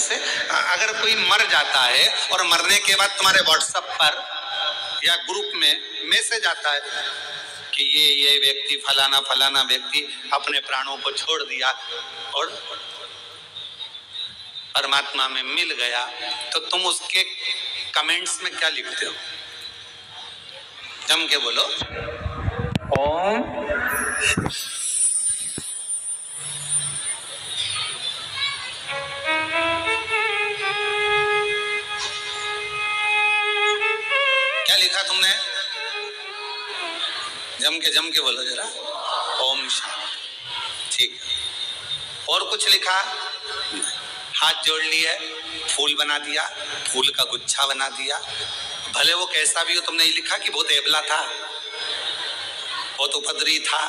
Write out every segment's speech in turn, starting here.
से, अगर कोई मर जाता है और मरने के बाद तुम्हारे व्हाट्सएप पर या ग्रुप में मैसेज आता है कि ये व्यक्ति फलाना फलाना व्यक्ति अपने प्राणों को छोड़ दिया और परमात्मा में मिल गया, तो तुम उसके कमेंट्स में क्या लिखते हो? जम के बोलो ओम। क्या लिखा तुमने? जम के बोलो जरा, ओम शांति। ठीक है, और कुछ लिखा? हाथ जोड़ लिए, फूल बना दिया, फूल का गुच्छा बना दिया, भले वो कैसा भी हो। तुमने ये लिखा कि बहुत एबला था, बहुत उपद्रवी था?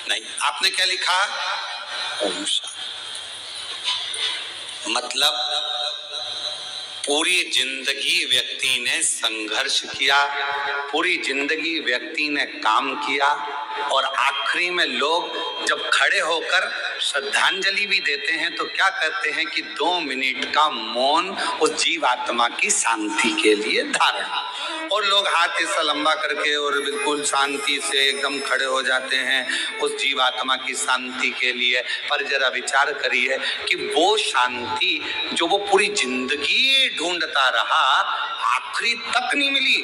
नहीं, आपने क्या लिखा? ओम शांति। मतलब पूरी जिंदगी व्यक्ति ने संघर्ष किया, पूरी जिंदगी व्यक्ति ने काम किया, और आखिरी में लोग जब खड़े होकर श्रद्धांजलि भी देते हैं तो क्या कहते हैं कि 2 मिनट का मौन उस जीवात्मा की शांति के लिए धारण। और लोग हाथ ऐसा लंबा करके और बिल्कुल शांति से एकदम खड़े हो जाते हैं उस जीवात्मा की शांति के लिए। पर जरा विचार करिए कि वो शांति जो वो पूरी जिंदगी ढूंढता रहा, आखिरी तक नहीं मिली,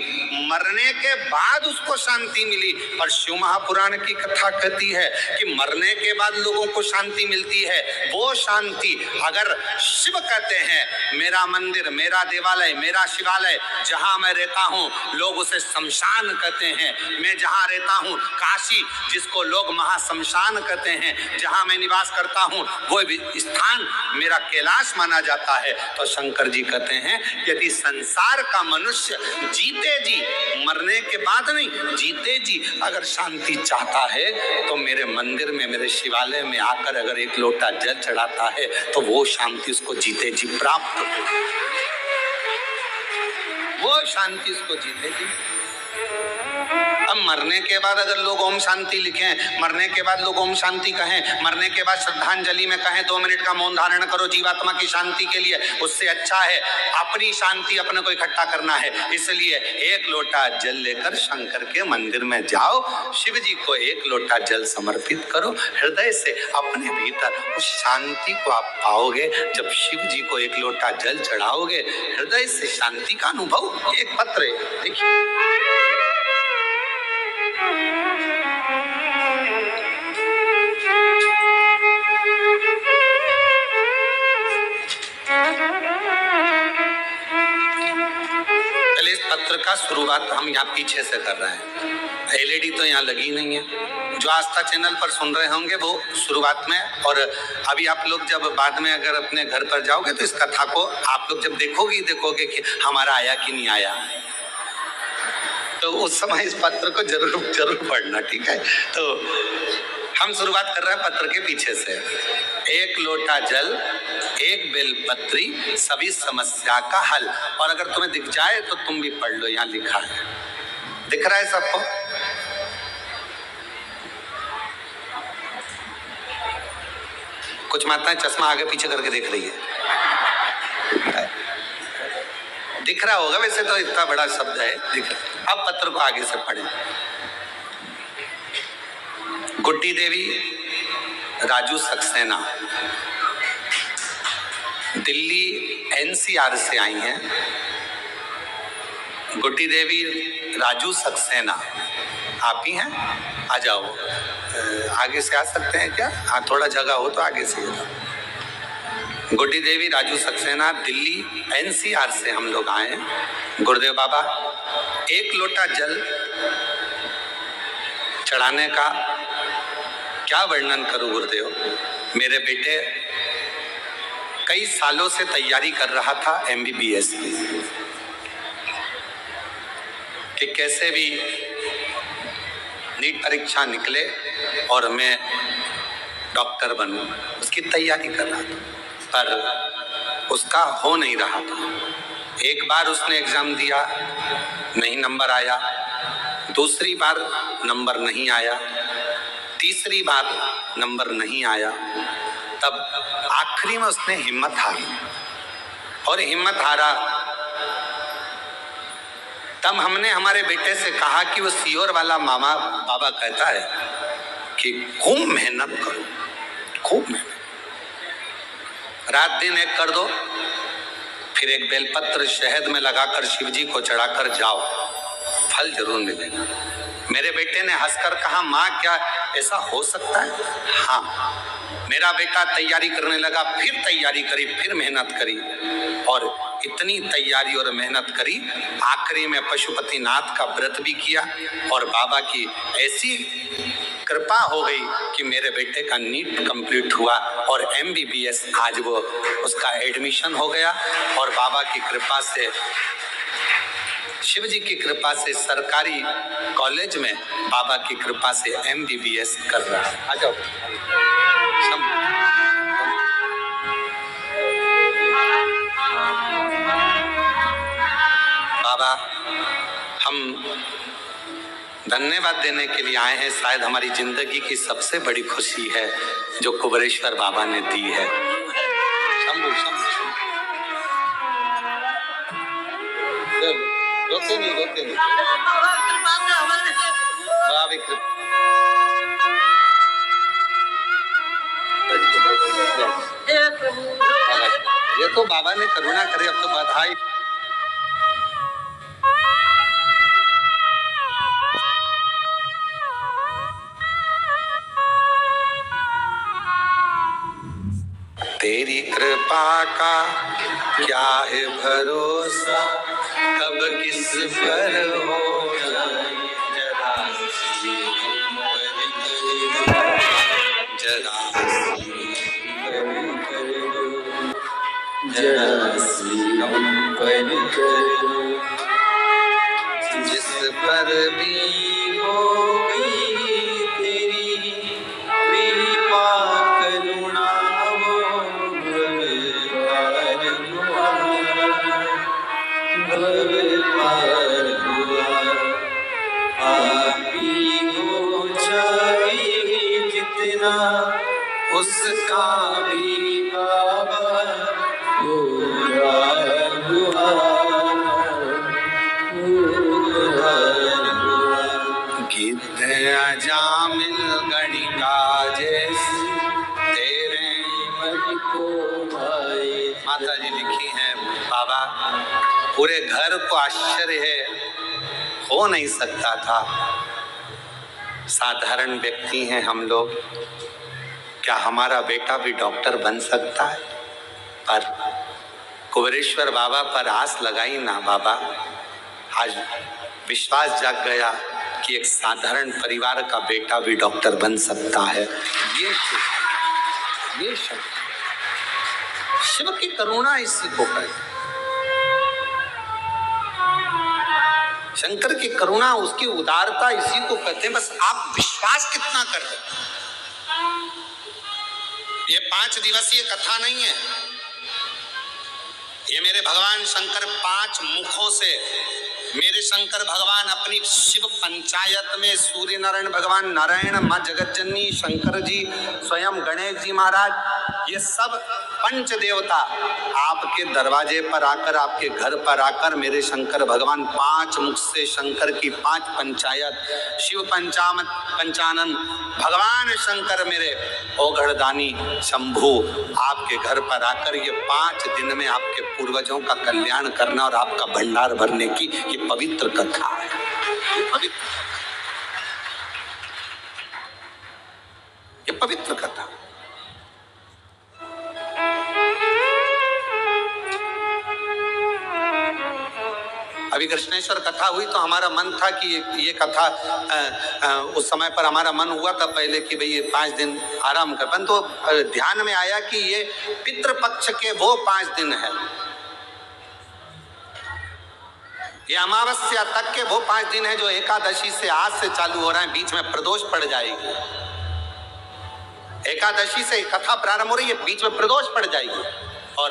मरने के बाद उसको शांति मिली। और शिव महापुराण की कथा कहती है कि मरने के बाद लोगों को शांति मिलती है। वो शांति अगर शिव कहते हैं मेरा मंदिर, मेरा देवालय, मेरा शिवालय जहां मैं रहता हूं, लोग उसे शमशान कहते हैं। मैं जहां रहता हूं काशी, जिसको लोग महाशमशान कहते हैं, जहां मैं निवास करता हूं वो स्थान मेरा कैलाश माना जाता है। तो शंकर जी कहते हैं यदि संसार का मनुष्य जीते जी, मरने के बाद नहीं, जीते जी अगर शांति चाहता है तो मेरे मंदिर में, मेरे शिवालय में आकर अगर एक लोटा जल चढ़ाता है तो वो शांति उसको जीते जी प्राप्त हो, वो शांति उसको जीते जी। अब मरने के बाद अगर लोग ओम शांति लिखें, मरने के बाद लोग ओम शांति कहें, मरने के बाद श्रद्धांजलि में कहें 2 मिनट का मौन धारण करो जीवात्मा की शांति के लिए, उससे अच्छा है अपनी शांति अपने को इकट्ठा करना है। इसलिए 1 लोटा जल लेकर शंकर के मंदिर में जाओ, शिव जी को 1 लोटा जल समर्पित करो, हृदय से अपने भीतर उस शांति को आप पाओगे। जब शिव जी को 1 लोटा जल चढ़ाओगे, हृदय से शांति का अनुभव। एक पत्र है, देखिए, पत्र का शुरुआत हम यहाँ पीछे से कर रहे हैं। एलईडी तो यहाँ लगी नहीं है। जो आस्था चैनल पर सुन रहे होंगे वो शुरुआत में, और अभी आप लोग जब बाद में अगर अपने घर पर जाओगे तो इस कथा को आप लोग जब देखोगे कि हमारा आया कि नहीं आया, तो उस समय इस पत्र को जरूर पढ़ना, ठीक है। तो हम शुरुआत कर रहे हैं पत्र के पीछे से। 1 लोटा जल, 1 बेलपत्री, सभी समस्या का हल। और अगर तुम्हें दिख जाए तो तुम भी पढ़ लो, यहाँ लिखा है, दिख रहा है सबको? कुछ माताएं चश्मा आगे पीछे करके देख रही है, दिख रहा होगा, वैसे तो इतना बड़ा शब्द है, दिख रहा। अब पत्र को आगे से पढ़ें। गुड्डी देवी राजू सक्सेना दिल्ली एनसीआर से आई हैं। गुड्डी देवी राजू सक्सेना, आप ही हैं? आ जाओ, आगे से आ सकते हैं क्या? हाँ, थोड़ा जगह हो तो आगे से। गुड्डी देवी राजू सक्सेना दिल्ली एनसीआर से हम लोग आए हैं। गुरुदेव बाबा, 1 लोटा जल चढ़ाने का क्या वर्णन करूं गुरुदेव। मेरे बेटे कई सालों से तैयारी कर रहा था MBBS की, कि कैसे भी नीट परीक्षा निकले और मैं डॉक्टर बनूं, उसकी तैयारी कर रहा था, पर उसका हो नहीं रहा था। एक बार उसने एग्जाम दिया, नहीं नंबर आया, दूसरी बार नंबर नहीं आया, तीसरी बार नंबर नहीं आया, तब आखिरी में उसने हिम्मत हारी, और हिम्मत हारा तब हमने हमारे बेटे से कहा कि वो सीहोर वाला मामा बाबा कहता है कि खूब मेहनत करो, खूब मेहनत, रात दिन एक कर दो, फिर एक बेलपत्र शहद में लगाकर शिव जी को चढ़ाकर जाओ, फल जरूर मिलेगा। मेरे बेटे ने हंसकर कहा, माँ क्या ऐसा हो सकता है? हाँ। मेरा बेटा तैयारी करने लगा, फिर तैयारी करी, फिर मेहनत करी, और इतनी तैयारी और मेहनत करी, आखिरी में पशुपतिनाथ का व्रत भी किया, और बाबा की ऐसी कृपा हो गई कि मेरे बेटे का नीट कंप्लीट हुआ और MBBS आज वो उसका एडमिशन हो गया, और बाबा की कृपा से, शिव जी की कृपा से सरकारी कॉलेज में बाबा की कृपा से MBBS कर रहा है। आ जाओ। बाबा, हम धन्यवाद देने के लिए आए हैं। शायद हमारी जिंदगी की सबसे बड़ी खुशी है जो कुबेरेश्वर बाबा ने दी है। शंभू शंभू रोते नहीं, रोते नहीं। ये तो बाबा ने करुणा करे, अब तो बधाई। तेरी कृपा का क्या है भरोसा, कब किस पर हो जाए, जरा सी हम पर करो, जिस पर भी होगी तेरी कृपा करुणा, जितना उसका भी बाबा गिद्ध अजामिल गणिका जैसी तेरे मन को भाए। माता जी लिखी है, बाबा पूरे घर को आश्चर्य है, हो नहीं सकता था, साधारण व्यक्ति हैं हम लोग, क्या हमारा बेटा भी डॉक्टर बन सकता है? पर कुबेरेश्वर बाबा पर आस लगाई ना बाबा, आज विश्वास जाग गया कि एक साधारण परिवार का बेटा भी डॉक्टर बन सकता है। ये शिव की करुणा इसी को कहते, शंकर की करुणा, उसकी उदारता इसी को कहते हैं। बस आप विश्वास कितना कर रहे हैं। ये 5 दिवसीय कथा नहीं है, ये मेरे भगवान शंकर 5 मुखों से, मेरे शंकर भगवान अपनी शिव पंचायत में सूर्य नारायण भगवान, नारायण, माँ जगतजननी, शंकर जी, स्वयं गणेश जी महाराज, ये सब पंच देवता आपके दरवाजे पर आकर, आपके घर पर आकर, मेरे शंकर भगवान 5 मुख से शंकर की 5 पंचायत, शिव पंचानन भगवान शंकर मेरे ओघड़दानी शंभू आपके घर पर आकर ये 5 दिन में आपके पूर्वजों का कल्याण करना और आपका भंडार भरने की ये पवित्र कथा है। ये पवित्र कथा। अभी कृष्णेश्वर कथा हुई तो हमारा मन था कि ये कथा उस समय पर हमारा मन हुआ था पहले कि भाई ये 5 दिन आराम कर, परंतु तो ध्यान में आया कि ये पितृपक्ष के वो 5 दिन है, ये अमावस्या तक के वो 5 दिन है जो एकादशी से आज से चालू हो रहे हैं, बीच में प्रदोष पड़ जाएगी। एकादशी से कथा प्रारंभ हो रही है, बीच में प्रदोष पड़ जाएगी, और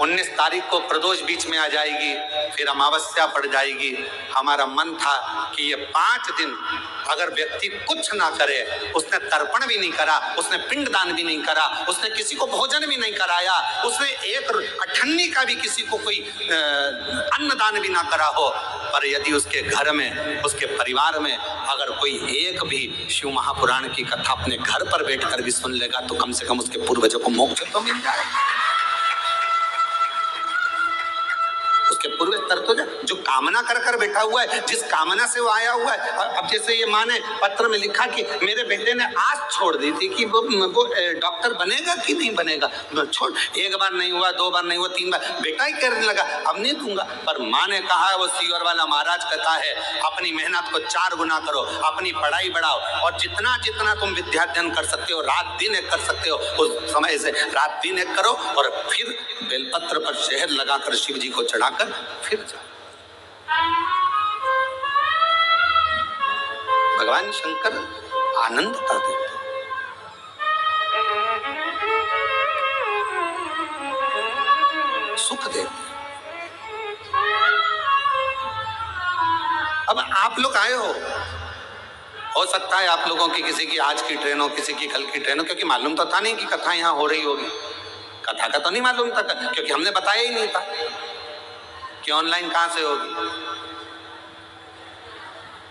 19 तारीख को प्रदोष बीच में आ जाएगी, फिर अमावस्या पड़ जाएगी। हमारा मन था कि ये 5 दिन अगर व्यक्ति कुछ ना करे, उसने तर्पण भी नहीं करा, उसने पिंडदान भी नहीं करा, उसने किसी को भोजन भी नहीं कराया, उसने एक अठन्नी का भी किसी को कोई अन्नदान भी ना करा हो, पर यदि उसके घर में, उसके परिवार में अगर कोई एक भी शिव महापुराण की कथा अपने घर पर बैठकर भी सुन लेगा तो कम से कम उसके पूर्वजों को मोक्ष तो मिल जाएगा। उसके पूर्वज तर तो जो कामना कर कर बैठा हुआ है, जिस कामना से वो आया हुआ है। अब जैसे ये माँ ने पत्र में लिखा कि मेरे बेटे ने आस छोड़ दी थी कि वो डॉक्टर बनेगा कि नहीं बनेगा, छोड़, एक बार नहीं हुआ, 2 बार नहीं हुआ, 3 बार, बेटा ही कहने लगा अब नहीं दूंगा। पर माँ ने कहा, वो सीवर वाला महाराज कहता है, अपनी मेहनत को 4 गुना करो, अपनी पढ़ाई बढ़ाओ, और जितना जितना तुम विद्याध्ययन कर सकते हो, रात दिन एक कर सकते हो, उस समय से रात दिन एक करो, और फिर बेलपत्र पर शहद लगाकर शिव जी को चढ़ाकर फिर जाओ। भगवान शंकर आनंदता देते, सुख देते। अब आप लोग आए हो सकता है आप लोगों की किसी की आज की ट्रेन हो, किसी की कल की ट्रेन हो, क्योंकि मालूम तो था नहीं कि कथा यहाँ हो रही होगी। कथा का तो नहीं मालूम था, क्योंकि हमने बताया ही नहीं था कि ऑनलाइन कहां से होगी।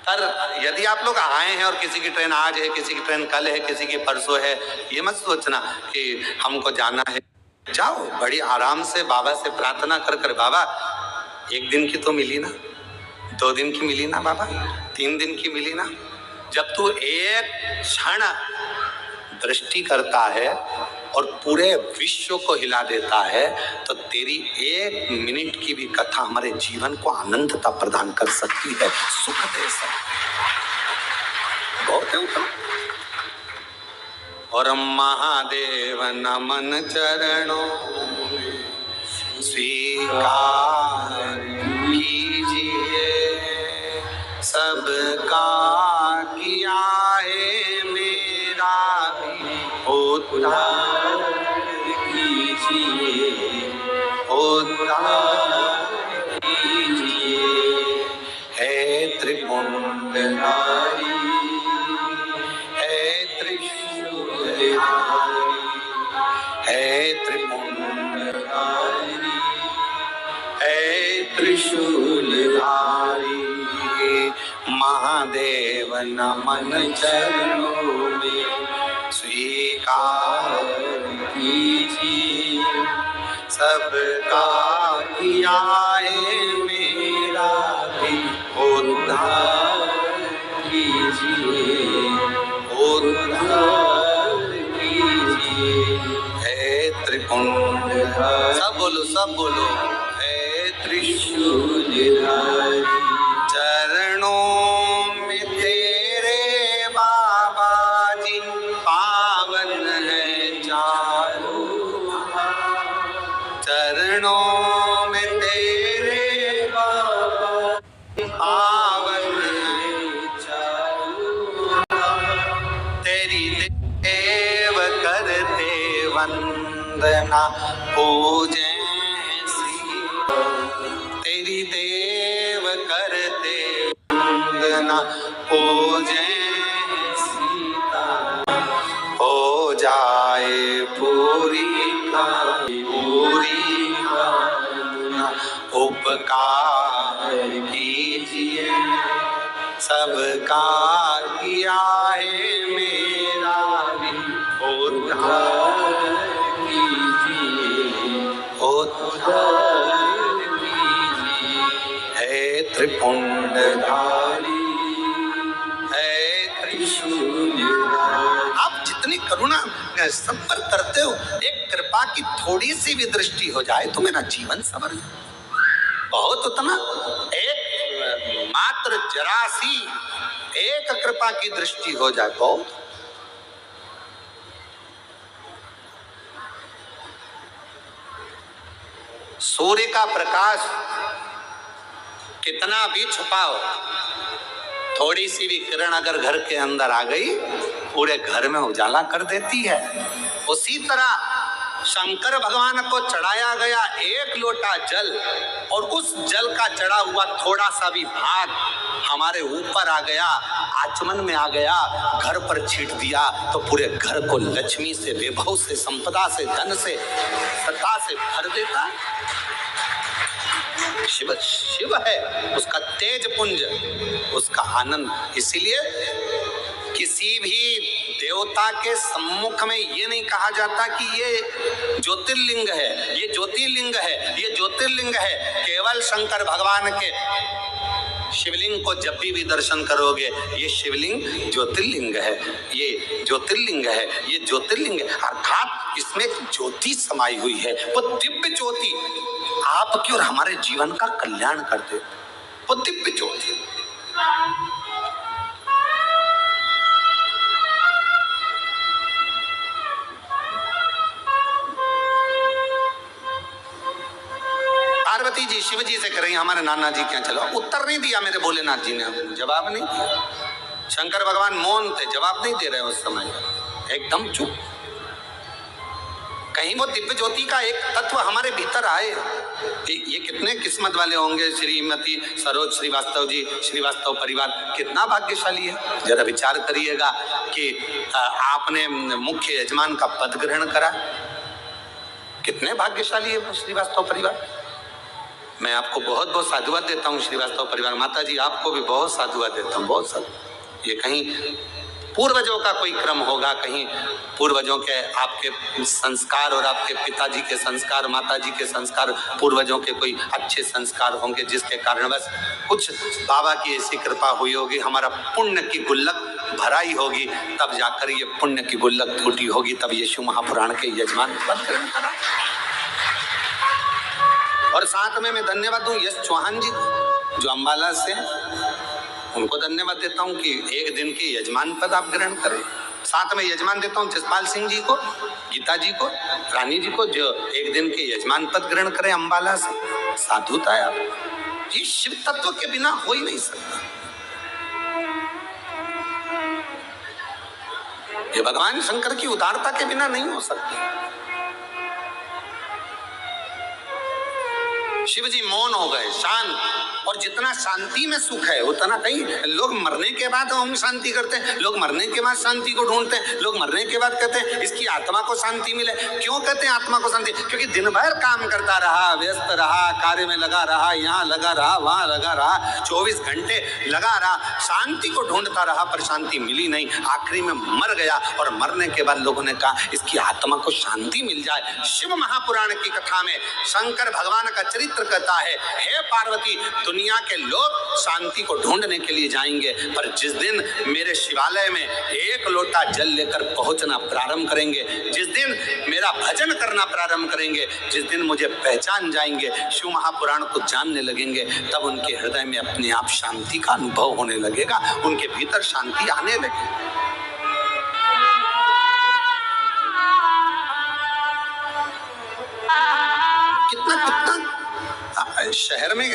पर यदि आप लोग आए हैं और किसी की ट्रेन आज है, किसी की ट्रेन कल है, किसी की परसों है, ये मत सोचना कि हमको जाना है। जाओ बड़ी आराम से बाबा से प्रार्थना कर कर, बाबा 1 दिन की तो मिली ना, 2 दिन की मिली ना बाबा, 3 दिन की मिली ना। जब तू एक क्षण दृष्टि करता है और पूरे विश्व को हिला देता है, तो तेरी 1 मिनट की भी कथा हमारे जीवन को आनंदता प्रदान कर सकती है, सुख दे सकती है। बहुत है उतना। और महादेव नमन चरणों स्वीकार कीजिए, सबका किया है मेरा भी उद्धार कीजिए, उद्धार कीजिए। है त्रिपुंडधारी, है त्रिशूलधारी, है त्रिपुंडधारी, है त्रिशूलधारी। महादेव नमन चरणों में स्वीकार कीजिए, सबका किया है मेरा भी उद्धार कीजिए, उद्धार कीजिए। है त्रिपुंडधारी, सब बोलो, है त्रिशूलधारी। चरणों में तेरे बाबा जी पावन है चारों, चरणों में तेरे बाबा पावन है चारों, तेरी देव करते वंदना पूजे, तेरी देव करते वंदना पूजे सीता, हो जाए पूरी कामना, उपकार कीजिए, सबका किया है मेरा भी उद्धार कीजिए, उद्धार त्रिपुंडधारी, है त्रिशूलधारी। आप जितनी करुणा सब पर करते हो, एक कृपा की थोड़ी सी भी दृष्टि हो जाए तो मेरा जीवन सवर जाए। बहुत उतना, एक मात्र जरा सी एक कृपा की दृष्टि हो जाए, बहुत। सूर्य का प्रकाश कितना भी छुपाओ, थोड़ी सी भी किरण अगर घर के अंदर आ गई, पूरे घर में उजाला कर देती है। उसी तरह शंकर भगवान को चढ़ाया गया एक लोटा जल, और उस जल का चढ़ा हुआ थोड़ा सा भी भाग हमारे ऊपर आ गया, आचमन में आ गया, घर पर छींट दिया तो पूरे घर को लक्ष्मी से, वैभव से, संपदा से, धन से, सत्ता से भर देता। शिव शिव है, उसका तेज पुंज, उसका आनंद। इसीलिए किसी भी देवता के सम्मुख में ये नहीं कहा जाता कि ये ज्योतिर्लिंग है, ये ज्योतिर्लिंग है, ये ज्योतिर्लिंग है। केवल शंकर भगवान के शिवलिंग को जब भी दर्शन करोगे, ये शिवलिंग ज्योतिर्लिंग है, ये ज्योतिर्लिंग है, ये ज्योतिर्लिंग है, अर्थात इसमें एक ज्योति समाई हुई है। वो दिव्य ज्योति आपके और हमारे जीवन का कल्याण कर दे, वो दिव्य ज्योति। पार्वती जी शिव जी से कह रही हमारे नाना जी क्या चलो, उत्तर नहीं दिया मेरे भोलेनाथ जी ने, जवाब नहीं दिया। शंकर भगवान मौन थे, जवाब नहीं दे रहे उस समय, एकदम चुप। कहीं वो दिव्य ज्योति का एक तत्व हमारे भीतर आए। ये कितने किस्मत वाले होंगे श्रीमती सरोज श्रीवास्तव जी, श्रीवास्तव परिवार कितना भाग्यशाली है। जरा विचार करिएगा कि आपने मुख्य यजमान का पद ग्रहण करा, कितने भाग्यशाली है श्रीवास्तव परिवार। मैं आपको बहुत बहुत साधुवाद देता हूँ श्रीवास्तव परिवार। माता जी आपको भी बहुत साधुवाद देता हूँ, बहुत साधु। ये कहीं पूर्वजों का कोई क्रम होगा, कहीं पूर्वजों के आपके संस्कार और आपके पिताजी के संस्कार, माता जी के संस्कार, पूर्वजों के कोई अच्छे संस्कार होंगे जिसके कारणवश कुछ बाबा की ऐसी कृपा हुई होगी, हमारा पुण्य की गुल्लक भराई होगी, तब जाकर ये पुण्य की गुल्लक टूटी होगी, तब यीशु महापुराण के यजमान पद ग्रहण करा। और साथ में मैं धन्यवाद दूं यश चौहान जी को, जो अम्बाला से, उनको धन्यवाद देता हूं कि एक दिन के यजमान पद आप ग्रहण करें। साथ में यजमान देता हूं जसपाल सिंह जी को, गीता जी को, रानी जी को, जो एक दिन के यजमान पद ग्रहण करें अम्बाला से। साधुता है आप, ये शिव तत्व के बिना हो ही नहीं सकता। ये भगवान शंकर की उदारता के बिना नहीं हो सकता। शिव जी मौन हो गए, शांत, और जितना शांति में सुख है उतना, कहीं लोग मरने के बाद ओम शांति करते हैं, लोग मरने के बाद शांति को ढूंढते हैं, लोग मरने के बाद कहते हैं इसकी आत्मा को शांति मिले। क्यों कहते हैं आत्मा को शांति? क्योंकि दिन भर काम करता रहा, व्यस्त रहा, कार्य में लगा रहा, यहाँ लगा रहा, वहां लगा रहा, 24 घंटे लगा रहा, शांति को ढूंढता रहा, पर शांति मिली नहीं, आखिरी में मर गया। और मरने के बाद लोगों ने कहा इसकी आत्मा को शांति मिल जाए। शिव महापुराण की कथा में शंकर भगवान का चरित्र कहता है, हे पार्वती, दुनिया के लोग शांति को ढूंढने के लिए जाएंगे, पर जिस दिन मेरे शिवालय में एक लोटा जल लेकर पहुंचना प्रारंभ करेंगे, जिस दिन मेरा भजन करना प्रारंभ करेंगे, जिस दिन मुझे पहचान जाएंगे, शिव महापुराण को जानने लगेंगे, तब उनके हृदय में अपने आप शांति का अनुभव होने लगेगा, उनके भीतर शांति आने लगेगी। कितना शहर में,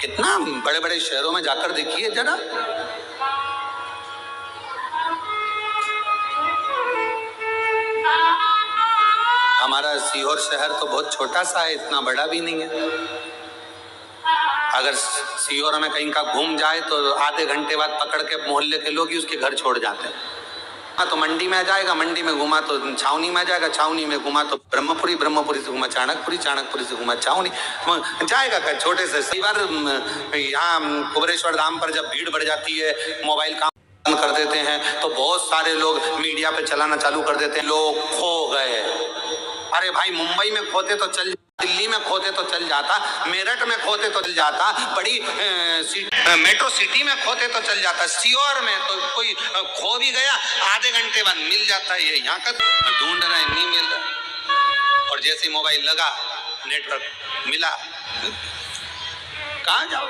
कितना बड़े बड़े शहरों में जाकर देखिए जरा, हमारा सीहोर शहर तो बहुत छोटा सा है, इतना बड़ा भी नहीं है। अगर सीहोर में कहीं का घूम जाए तो आधे घंटे बाद पकड़ के मोहल्ले के लोग ही उसके घर छोड़ जाते हैं। तो मंडी में जाएगा, मंडी में घुमा तो छावनी में जाएगा, छावनी में घुमा तो ब्रह्मपुरी, ब्रह्मपुरी से घुमा चाणकपुरी, चाणकपुरी से घुमा छावनी जाएगा। क्या छोटे से कई बार यहाँ कुबरेश्वर धाम पर जब भीड़ बढ़ जाती है, मोबाइल काम कर देते हैं, तो बहुत सारे लोग मीडिया पे चलाना चालू कर देते हैं, लोग खो गए। अरे भाई, मुंबई में खोते तो चल, दिल्ली में खोते तो चल जाता, मेरठ में खोते तो चल जाता, बड़ी मेट्रो सिटी में खोते तो चल जाता, सीहोर में तो कोई खो भी गया आधे घंटे बाद मिल जाता है। ये यहाँ का ढूंढ रहे हैं, नहीं मिल रहा, और जैसे मोबाइल लगा, नेटवर्क मिला, कहाँ जाओ।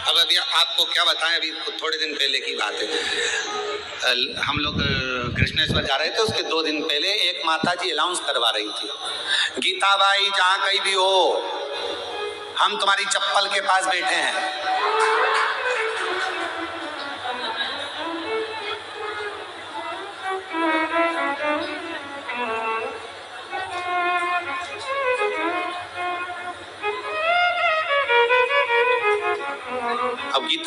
अब अभी आपको क्या बताएं, अभी थोड़े दिन पहले की बात है, हम लोग कृष्णेश्वर जा रहे थे, उसके 2 दिन पहले एक माता जी अनाउंस करवा रही थी, गीता बाई जहाँ कहीं भी हो, हम तुम्हारी चप्पल के पास बैठे हैं।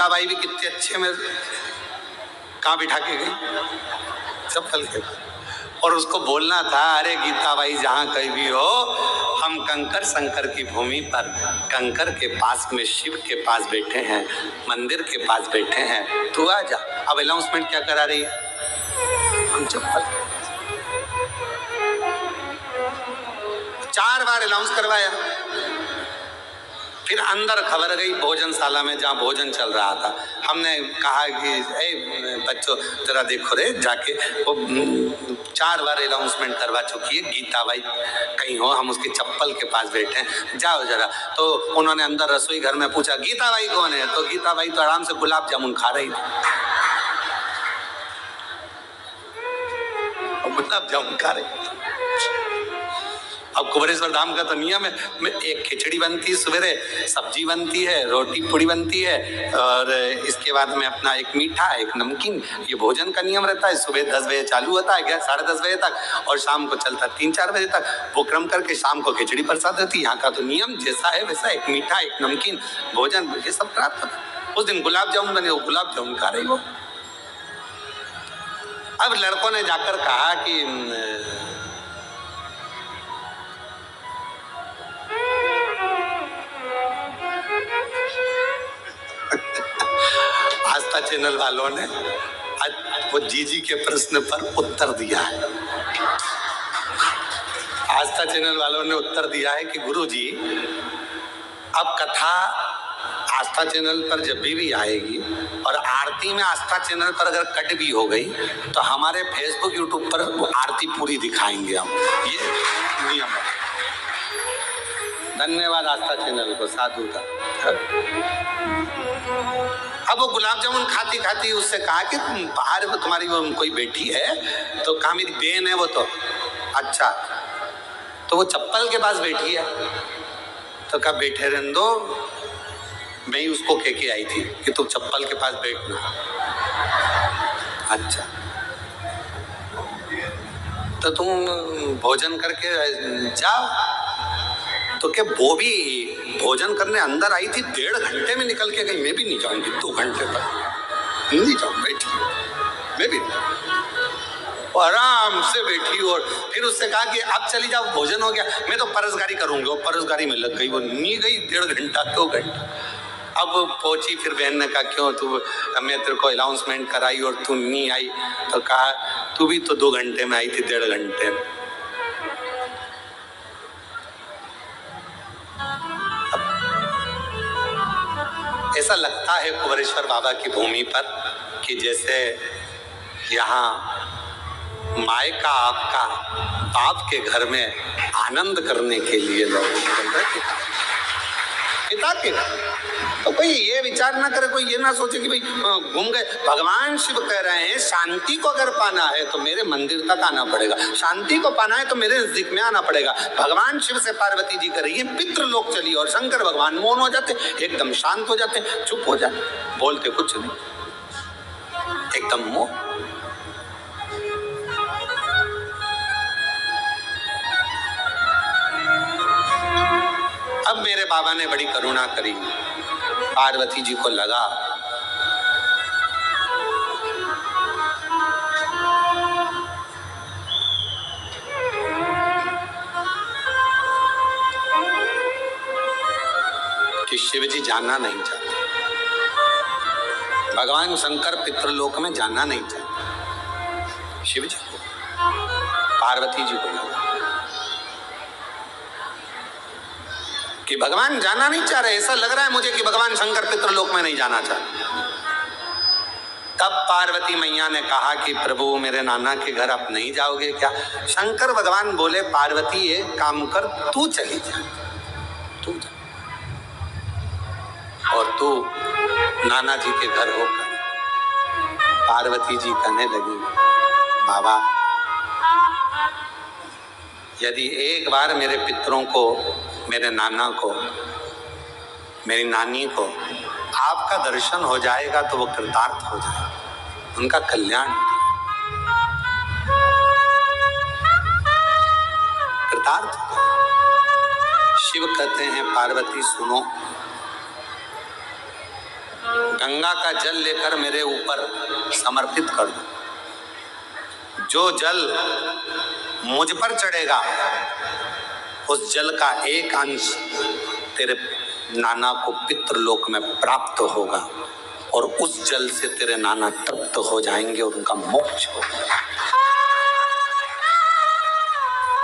गीताबाई भी कितने अच्छे में कहाँ बिठा के गई, चप्पल के। और उसको बोलना था, अरे गीताबाई जहाँ कहीं भी हो, हम कंकर शंकर की भूमि पर कंकर के पास में शिव के पास बैठे हैं, मंदिर के पास बैठे हैं, तू आ जा। अब अनाउंसमेंट क्या करा रही है, हम चप्पल 4 बार अनाउंस करवाया। फिर अंदर खबर गई भोजनशाला में जहाँ भोजन चल रहा था। हमने कहा कि ए बच्चों जरा देखो रे जाके, वो 4 बार अनाउंसमेंट करवा चुकी है, गीताबाई कहीं हो, हम उसके चप्पल के पास बैठे हैं, जाओ जरा। तो उन्होंने अंदर रसोई घर में पूछा गीताबाई कौन है, तो गीताबाई तो आराम से गुलाब जामुन खा रही थी, गुलाब जामुन खा रही। अब कुबरेश्वर धाम का तो नियम है, एक खिचड़ी बनती है, सवेरे सब्जी बनती है, रोटी पूड़ी बनती है, और इसके बाद में अपना एक मीठा एक नमकीन, ये भोजन का नियम रहता है। सुबह 10 बजे चालू होता है, 10:30 बजे तक, और शाम को चलता 3-4 बजे तक। वो क्रम करके शाम को खिचड़ी प्रसाद होती है। यहाँ का तो नियम जैसा है वैसा, एक मीठा एक नमकीन भोजन, ये सब प्राप्त होता है। उस दिन गुलाब जामुन बने, वो गुलाब जामुन खा रही हो। अब लड़कों ने जाकर कहा कि आस्था चैनल वालों ने आज वो जीजी के प्रश्न पर उत्तर दिया है। आस्था चैनल वालों ने उत्तर दिया है कि गुरुजी, अब कथा आस्था चैनल पर जब भी आएगी और आरती में आस्था चैनल पर अगर कट भी हो गई तो हमारे फेसबुक यूट्यूब पर वो आरती पूरी दिखाएंगे हम, ये नियम है। धन्यवाद आस्था चैनल को, साधु का। अब वो गुलाब जामुन खाती खाती उससे कहा कि बाहर तुम्हारी वो कोई बेटी है, तो कहा मेरी बहन है वो, तो अच्छा, तो वो चप्पल के पास बैठी है, तो कहा बैठे रहने दो, मैं ही उसको कह के आई थी कि तुम चप्पल के पास बैठना। अच्छा, तो तुम भोजन करके जाओ। तो क्या वो भी भोजन करने अंदर आई थी, 1.5 घंटे में निकल के गई, मैं भी नहीं जाऊंगी 2 घंटे तक, नहीं जाऊँ, बैठी मैं भी आराम से बैठी। और फिर उससे कहा कि अब चली जाओ, भोजन हो गया, मैं तो परसगारी करूंगी। वो परसगारी में लग गई, वो नहीं गई 1.5 घंटा 2 घंटा। अब पहुंची, फिर बहन ने कहा क्यों तू, मैं तेरे को अनाउंसमेंट कराई और तू नहीं आई, तो कहा तू भी तो 2 घंटे में आई थी, 1.5 घंटे में। ऐसा लगता है कुबरेश्वर बाबा की भूमि पर कि जैसे यहाँ मायका आपका बाप के घर में आनंद करने के लिए लोग पिता के, तो कोई ये विचार ना करे, कोई ये ना सोचे कि भाई घूम गए। भगवान शिव कह रहे हैं शांति को अगर पाना है तो मेरे मंदिर तक आना पड़ेगा, शांति को पाना है तो मेरे नजदीक में आना पड़ेगा। भगवान शिव से पार्वती जी कर रही है पितृलोक चली, और शंकर भगवान मौन हो जाते, एकदम शांत हो जाते, चुप हो जाते, बोलते कुछ नहीं, एकदम मौन। अब मेरे बाबा ने बड़ी करुणा करी, पार्वती जी को लगा कि शिव जी जाना नहीं चाहते, भगवान शंकर पितृलोक में जाना नहीं चाहते। शिव जी को, पार्वती जी को लगा कि भगवान जाना नहीं चाह रहे, ऐसा लग रहा है मुझे कि भगवान शंकर पितृलोक में नहीं जाना चाहते। तब पार्वती मैया ने कहा कि प्रभु मेरे नाना के घर आप नहीं जाओगे क्या? शंकर भगवान बोले पार्वती एक काम कर, तू चली जा, तू जा, और तू नाना जी के घर होकर। पार्वती जी कहने लगी बाबा यदि एक बार मेरे पितरों को, मेरे नाना को, मेरी नानी को आपका दर्शन हो जाएगा तो वो कृतार्थ हो जाएगा, उनका कल्याण कृतार्थ हो जाएगा। शिव कहते हैं पार्वती सुनो, गंगा का जल लेकर मेरे ऊपर समर्पित कर दो। जो जल मुझ पर चढ़ेगा उस जल का एक अंश तेरे नाना को पितृलोक में प्राप्त होगा और उस जल से तेरे नाना तृप्त हो जाएंगे और उनका मोक्ष होगा।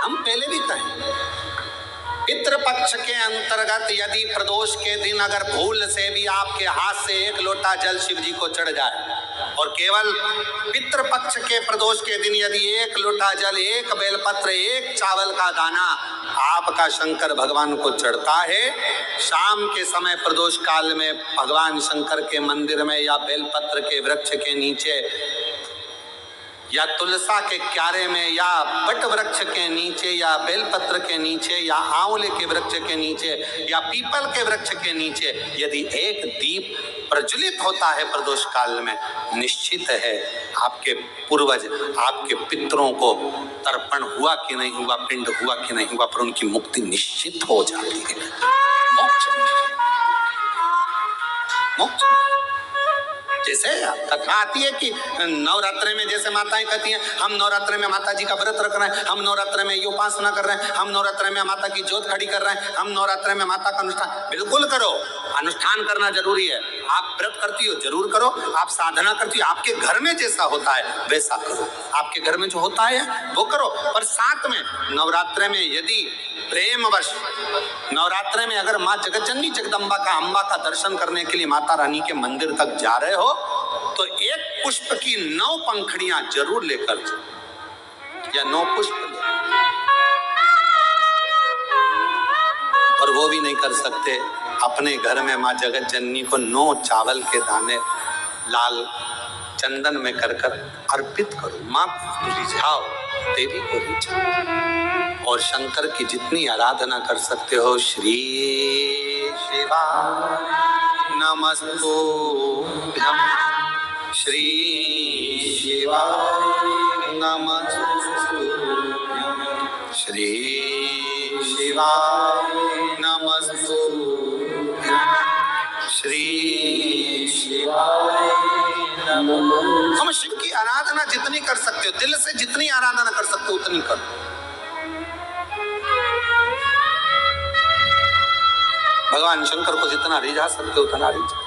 हम पहले भी कहें, पितृपक्ष के अंतर्गत यदि प्रदोष के दिन अगर भूल से भी आपके हाथ से एक लोटा जल शिव जी को चढ़ जाए और केवल पितृपक्ष के प्रदोष के दिन यदि एक लोटा जल, एक बेलपत्र, एक चावल का दाना आपका शंकर भगवान को चढ़ता है, शाम के समय प्रदोष काल में भगवान शंकर के मंदिर में या बेलपत्र के वृक्ष के नीचे या तुलसा के क्यारे में या बट वृक्ष के नीचे या बेलपत्र के नीचे या आंवले के वृक्ष के नीचे या पीपल के वृक्ष के नीचे यदि एक दीप प्रज्वलित होता है प्रदोष काल में, निश्चित है आपके पूर्वज, आपके पितरों को तर्पण हुआ कि नहीं हुआ, पिंड हुआ कि नहीं हुआ, पर उनकी मुक्ति निश्चित हो जाती है। मोक्ष मोक्ष जैसे कथा आती है कि नवरात्रि में जैसे माताएं कहती हैं हम नवरात्रि में माता जी का व्रत रख रहे हैं, हम नवरात्रि में ये उपासना कर रहे हैं, हम नवरात्रि में माता की ज्योत खड़ी कर रहे हैं, हम नवरात्रि में माता का अनुष्ठान। बिल्कुल करो, अनुष्ठान करना जरूरी है। आप व्रत करती हो जरूर करो, आप साधना करती हो, आपके घर में जैसा होता है वैसा करो, आपके घर में जो होता है वो करो। पर साथ में नवरात्रि में यदि प्रेमवश नवरात्रि में अगर माँ जगतजननी जगदम्बा का, अम्बा का दर्शन करने के लिए माता रानी के मंदिर तक जा रहे हो तो एक पुष्प की 9 पंखुड़ियां जरूर लेकर या 9 पुष्प और वो भी नहीं कर सकते, अपने घर में माँ जगतजननी को 9 चावल के दाने लाल चंदन में कर अर्पित करो। माँ रिझाओ, देवी को रिझाओ और शंकर की जितनी आराधना कर सकते हो, श्री शिवा नमस्तुभ्यं, श्री शिवा नमस्तुभ्यं, श्री शिवा नमस्तुभ्यं, श्री शिवा। हम शिव की आराधना जितनी कर सकते हो, दिल से जितनी आराधना कर सकते हो उतनी करो। भगवान शंकर को जितना रिझा सकते हो उतना रिझा।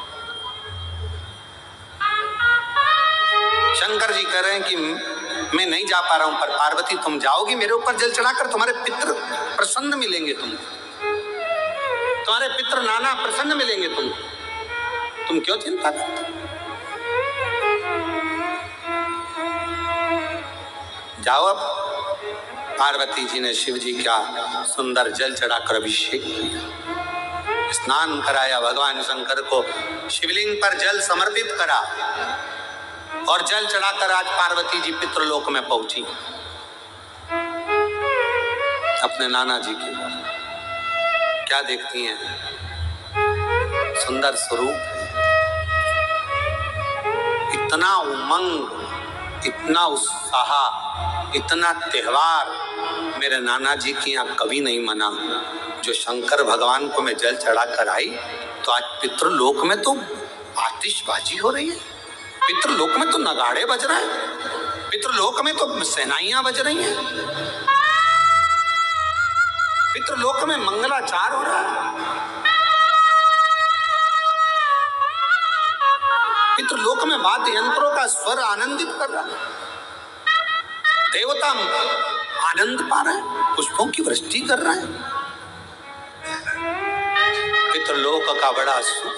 शंकर जी कह रहे हैं कि मैं नहीं जा पा रहा हूं, पर पार्वती तुम जाओगी मेरे ऊपर जल चढ़ाकर, तुम्हारे पितृ प्रसन्न मिलेंगे, तुम्हारे पितृ नाना प्रसन्न मिलेंगे, तुम क्यों चिंता करते? जाओ। अब पार्वती जी ने शिव जी का सुंदर जल चढ़ाकर अभिषेक किया, स्नान कराया, भगवान शंकर को शिवलिंग पर जल समर्पित करा और जल चढ़ाकर आज पार्वती जी पितृलोक में पहुंची अपने नाना जी के घर। क्या देखती हैं? सुंदर स्वरूप, इतना उमंग, इतना उत्साह, इतना त्योहार मेरे नाना जी के यहाँ कभी नहीं मना। जो शंकर भगवान को मैं जल चढ़ाकर आई तो आज पितृलोक में तो आतिशबाजी हो रही है, पितृलोक में तो नगाड़े बज रहे हैं, पितृलोक में तो सेनाइयां बज रही हैं, पितृलोक में मंगलाचार हो रहा है, पितृलोक में वाद्य यंत्रों का स्वर आनंदित कर रहा है, देवता आनंद पा रहे हैं, पुष्पों की वृष्टि कर रहे हैं। पितृलोक का बड़ा सुख।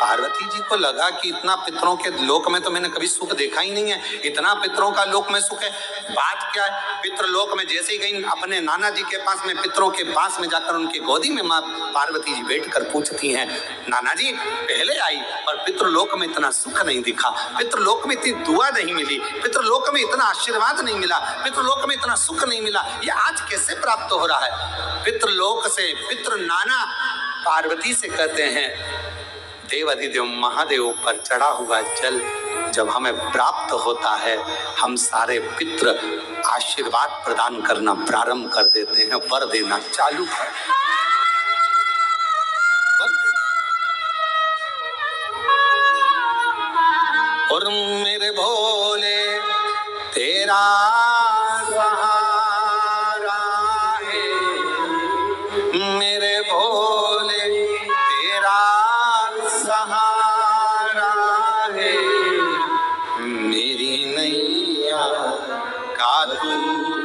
पार्वती जी को लगा कि इतना पितरों के लोक में तो मैंने कभी सुख देखा ही नहीं है, इतना पितरों का लोक में सुख है। बात क्या है? पितृलोक में जैसे ही गई अपने नाना जी के पास में, पितरों के पास में जाकर उनकी गोदी में माँ पार्वती जी बैठकर पूछती हैं, नाना जी पहले आई और पितृलोक में इतना सुख नहीं दिखा, पितृलोक में इतनी दुआ नहीं मिली, पितृलोक में इतना आशीर्वाद नहीं मिला, पितृलोक में इतना सुख नहीं मिला, ये आज कैसे प्राप्त हो रहा है? पितृलोक से पितृ नाना पार्वती से कहते हैं, देवाधिदेव महादेव पर चढ़ा हुआ जल जब हमें प्राप्त होता है, हम सारे पितृ आशीर्वाद प्रदान करना प्रारंभ कर देते हैं, वर देना चालू कर। मेरे भोले तेरा सहारा है, मेरे भोले तेरा सहारा है, मेरी नैया का तू